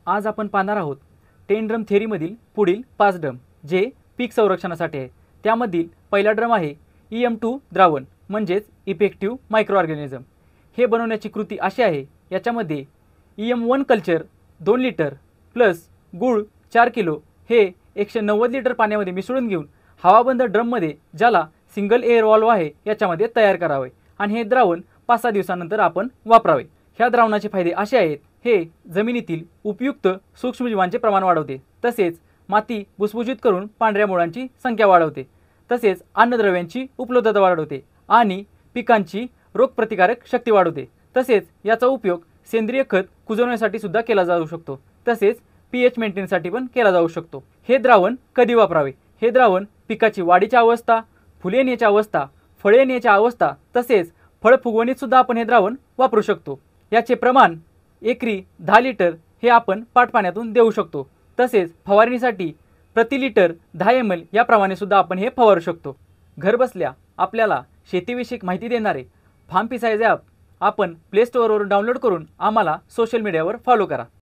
आज आपण पाहणार आहोत 10 ड्रम थेअरीमधील पुढील 5 ड्रम जे पीक संरक्षणासाठी आहे। त्यामधील पहिला ड्रम आहे EM2 द्रावण म्हणजेच इफेक्टिव्ह मायक्रो ऑर्गॅनिझम। हे बनवण्याची कृती अशी आहे, याच्यामध्ये EM1 कल्चर 2 लिटर प्लस गुळ 4 किलो हे 190 लिटर पाण्यामध्ये मिसळून घेऊन हवाबंद ड्रममध्ये, ज्याला सिंगल एअर वॉल्व आहे, याच्यामध्ये तयार करावे आणि हे द्रावण 5-6 दिवसानंतर आपण वापरावे। ह्या द्रावणाचे फायदे असे आहेत, हे जमिनीतील उपयुक्त सूक्ष्मजीवांचे प्रमाण वाढवते, तसेच माती भुसभुशीत करून पांढऱ्या मुळांची संख्या वाढवते, तसेच अन्नद्रव्यांची उपलब्धता वाढवते आणि पिकांची रोगप्रतिकारक शक्ती वाढवते। तसेच याचा उपयोग सेंद्रिय खत कुजवण्यासाठी सुद्धा केला जाऊ शकतो, तसेच pH मेंटेनसाठी पण केला जाऊ शकतो। हे द्रावण कधी वापरावे? हे द्रावण पिकाची वाढीची अवस्था, फुले येण्याची अवस्था, फळे येण्याची अवस्था, तसेच फळ फुगवणीत सुद्धा आपण हे द्रावण वापरू शकतो। याचे प्रमाण एकरी 10 लिटर हे आपण पाटपाण्यातून देऊ शकतो, तसेच फवारणीसाठी प्रति लिटर 10 ml याप्रमाणे सुद्धा आपण हे फवारू शकतो। घर बसल्या आपल्याला शेतीविषयक माहिती देणारे फार्म पीसाइज ॲप आपण प्ले स्टोअरवरून डाउनलोड करून आम्हाला सोशल मीडियावर फॉलो करा।